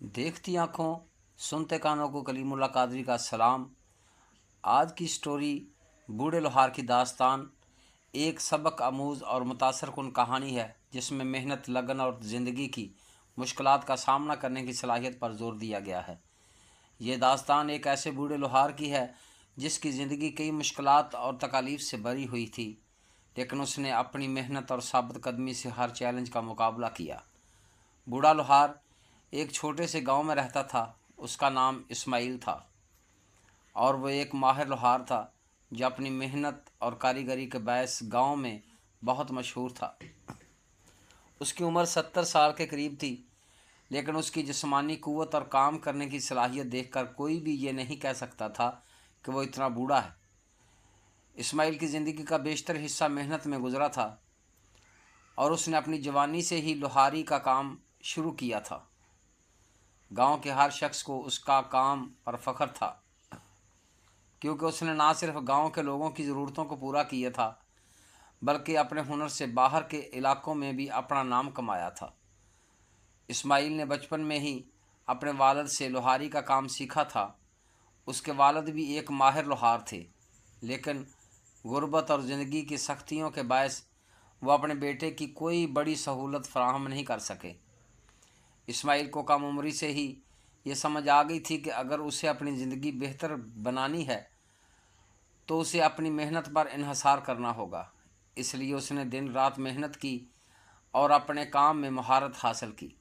देखती आँखों सुनते कानों को कलीमुल्लाह कादरी का सलाम। आज की स्टोरी बूढ़े लोहार की दास्तान एक सबक आमूज़ और मुतासर कुन कहानी है जिसमें मेहनत, लगन और ज़िंदगी की मुश्किलात का सामना करने की सलाहियत पर जोर दिया गया है। ये दास्तान एक ऐसे बूढ़े लोहार की है जिसकी ज़िंदगी कई मुश्किलात और तकालीफ से भरी हुई थी, लेकिन उसने अपनी मेहनत और साबित कदमी से हर चैलेंज का मुकाबला किया। बूढ़ा लोहार एक छोटे से गांव में रहता था। उसका नाम इस्माइल था और वो एक माहिर लोहार था जो अपनी मेहनत और कारीगरी के बायस गांव में बहुत मशहूर था। उसकी उम्र 70 साल के करीब थी, लेकिन उसकी जिस्मानी क़ुव्वत और काम करने की सलाहियत देखकर कोई भी ये नहीं कह सकता था कि वो इतना बूढ़ा है। इस्माइल की ज़िंदगी का बेशतर हिस्सा मेहनत में गुजरा था और उसने अपनी जवानी से ही लोहारी का काम शुरू किया था। गांव के हर शख्स को उसका काम पर फ़ख्र था, क्योंकि उसने ना सिर्फ गांव के लोगों की ज़रूरतों को पूरा किया था, बल्कि अपने हुनर से बाहर के इलाकों में भी अपना नाम कमाया था। इस्माइल ने बचपन में ही अपने वालिद से लोहारी का काम सीखा था। उसके वालिद भी एक माहिर लोहार थे, लेकिन गुर्बत और ज़िंदगी की सख्तियों के बायस वो अपने बेटे की कोई बड़ी सहूलत फराहम नहीं कर सके। इस्माइल को कम उम्री से ही ये समझ आ गई थी कि अगर उसे अपनी ज़िंदगी बेहतर बनानी है तो उसे अपनी मेहनत पर इन्हसार करना होगा। इसलिए उसने दिन रात मेहनत की और अपने काम में महारत हासिल की।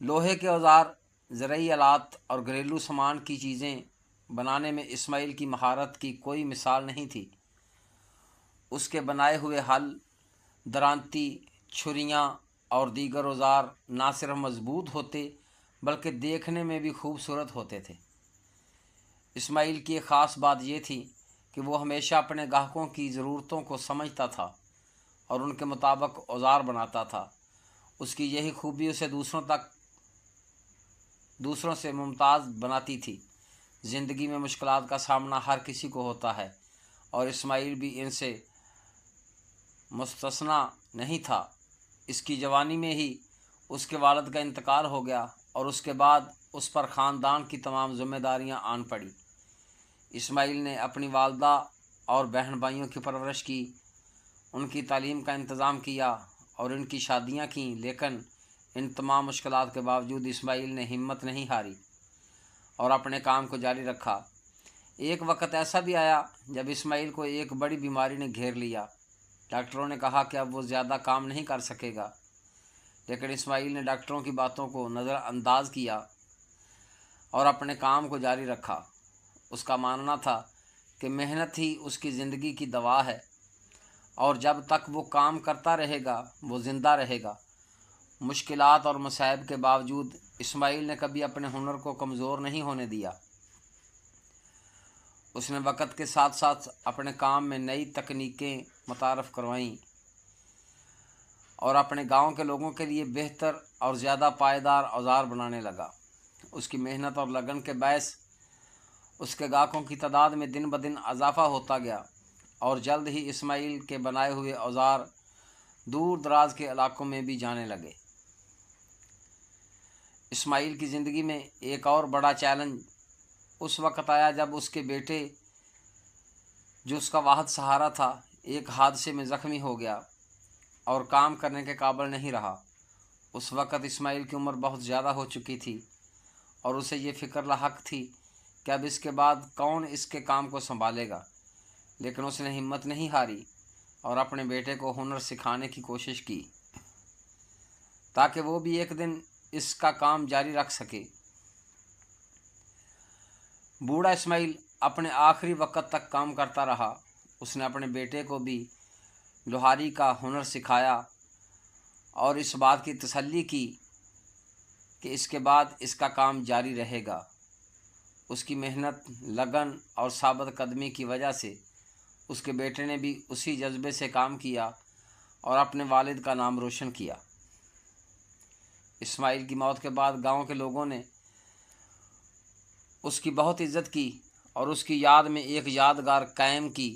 लोहे के औजार, ज़रूरी आलात और घरेलू सामान की चीज़ें बनाने में इस्माइल की महारत की कोई मिसाल नहीं थी। उसके बनाए हुए हल, दरांती, छुरियाँ और दीगर औजार ना सिर्फ मजबूत होते बल्कि देखने में भी खूबसूरत होते थे। इस्माइल की एक ख़ास बात यह थी कि वो हमेशा अपने ग्राहकों की ज़रूरतों को समझता था और उनके मुताबिक औजार बनाता था। उसकी यही खूबी उसे दूसरों से मुमताज़ बनाती थी। ज़िंदगी में मुश्किलात का सामना हर किसी को होता है और इस्माइल भी इनसे मुस्तस्ना नहीं था। इसकी जवानी में ही उसके वालिद का इंतकाल हो गया और उसके बाद उस पर ख़ानदान की तमाम जिम्मेदारियां आन पड़ी। इस्माइल ने अपनी वालदा और बहन भाइयों की परवरिश की, उनकी तालीम का इंतज़ाम किया और इनकी शादियां की, लेकिन इन तमाम मुश्किलात के बावजूद इस्माइल ने हिम्मत नहीं हारी और अपने काम को जारी रखा। एक वक्त ऐसा भी आया जब इस्माइल को एक बड़ी बीमारी ने घेर लिया। डॉक्टरों ने कहा कि अब वो ज़्यादा काम नहीं कर सकेगा, लेकिन इस्माइल ने डॉक्टरों की बातों को नज़रअंदाज किया और अपने काम को जारी रखा। उसका मानना था कि मेहनत ही उसकी ज़िंदगी की दवा है और जब तक वो काम करता रहेगा वो ज़िंदा रहेगा। मुश्किलात और मसाइब के बावजूद इस्माइल ने कभी अपने हुनर को कमज़ोर नहीं होने दिया। उसने वक़्त के साथ साथ अपने काम में नई तकनीकें मुतारफ़ करवाईं और अपने गांव के लोगों के लिए बेहतर और ज़्यादा पायदार औजार बनाने लगा। उसकी मेहनत और लगन के बायस उसके ग्राहकों की तादाद में दिन ब दिन इजाफ़ा होता गया और जल्द ही इस्माइल के बनाए हुए औजार दूर दराज के इलाकों में भी जाने लगे। इस्माइल की ज़िंदगी में एक और बड़ा चैलेंज उस वक़्त आया जब उसके बेटे, जो उसका वाहिद सहारा था, एक हादसे में ज़ख्मी हो गया और काम करने के काबिल नहीं रहा। उस वक़्त इस्माइल की उम्र बहुत ज़्यादा हो चुकी थी और उसे ये फ़िक्र लाहक थी कि अब इसके बाद कौन इसके काम को संभालेगा, लेकिन उसने हिम्मत नहीं हारी और अपने बेटे को हुनर सिखाने की कोशिश की ताकि वो भी एक दिन इसका काम जारी रख सके। बूढ़ा इस्माइल अपने आखिरी वक़्त तक काम करता रहा। उसने अपने बेटे को भी लोहारी का हुनर सिखाया और इस बात की तसल्ली की कि इसके बाद इसका काम जारी रहेगा। उसकी मेहनत, लगन और साबित कदमी की वजह से उसके बेटे ने भी उसी जज्बे से काम किया और अपने वालिद का नाम रोशन किया। इस्माइल की मौत के बाद गांव के लोगों ने उसकी बहुत इज़्ज़त की और उसकी याद में एक यादगार कायम की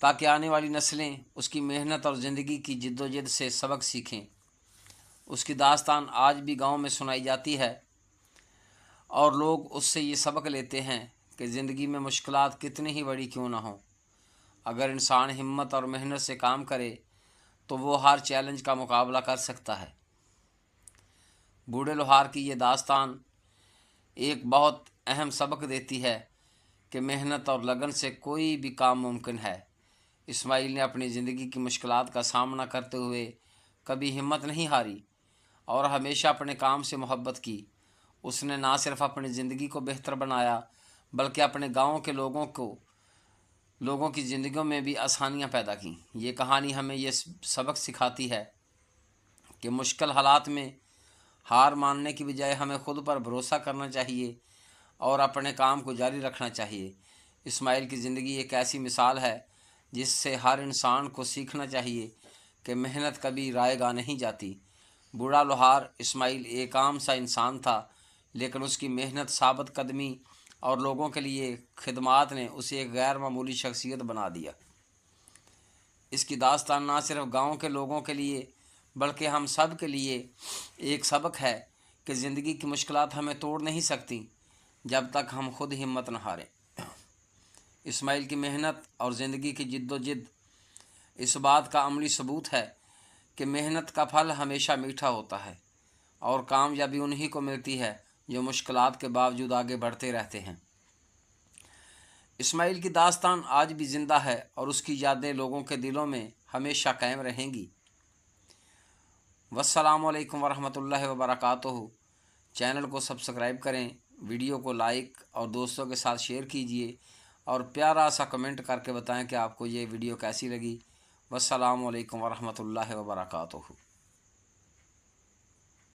ताकि आने वाली नस्लें उसकी मेहनत और ज़िंदगी की जद्दोजहद से सबक सीखें। उसकी दास्तान आज भी गांव में सुनाई जाती है और लोग उससे ये सबक लेते हैं कि ज़िंदगी में मुश्किलात कितनी ही बड़ी क्यों ना हो, अगर इंसान हिम्मत और मेहनत से काम करे तो वो हर चैलेंज का मुकाबला कर सकता है। बूढ़े लोहार की ये दास्तान एक बहुत अहम सबक देती है कि मेहनत और लगन से कोई भी काम मुमकिन है। इस्माइल ने अपनी ज़िंदगी की मुश्किलात का सामना करते हुए कभी हिम्मत नहीं हारी और हमेशा अपने काम से मोहब्बत की। उसने ना सिर्फ अपनी ज़िंदगी को बेहतर बनाया बल्कि अपने गांव के लोगों की ज़िंदगियों में भी आसानियां पैदा की। ये कहानी हमें ये सबक सिखाती है कि मुश्किल हालात में हार मानने की बजाय हमें खुद पर भरोसा करना चाहिए और अपने काम को जारी रखना चाहिए। इस्माइल की ज़िंदगी एक ऐसी मिसाल है जिससे हर इंसान को सीखना चाहिए कि मेहनत कभी रायगा नहीं जाती। बूढ़ा लोहार इस्माइल एक आम सा इंसान था, लेकिन उसकी मेहनत, साबित कदमी और लोगों के लिए खिदमात ने उसे एक गैर मामूली शख्सियत बना दिया। इसकी दास्तान ना सिर्फ गांव के लोगों के लिए बल्कि हम सब के लिए एक सबक है कि ज़िंदगी की मुश्किलात हमें तोड़ नहीं सकती जब तक हम खुद हिम्मत न हारें। इस्माइल की मेहनत और ज़िंदगी की जिद्दोजहद इस बात का अमली सबूत है कि मेहनत का फल हमेशा मीठा होता है और कामयाबी उन्हीं को मिलती है जो मुश्किलात के बावजूद आगे बढ़ते रहते हैं। इस्माइल की दास्तान आज भी ज़िंदा है और उसकी यादें लोगों के दिलों में हमेशा कायम रहेंगी। वस्सलामु अलैकुम वरहमतुल्लाहि वबरकातुहू। चैनल को सब्सक्राइब करें, वीडियो को लाइक और दोस्तों के साथ शेयर कीजिए और प्यारा सा कमेंट करके बताएं कि आपको ये वीडियो कैसी लगी। वस्सलामु अलैकुम वरहमतुल्लाहि वबरकातुहू।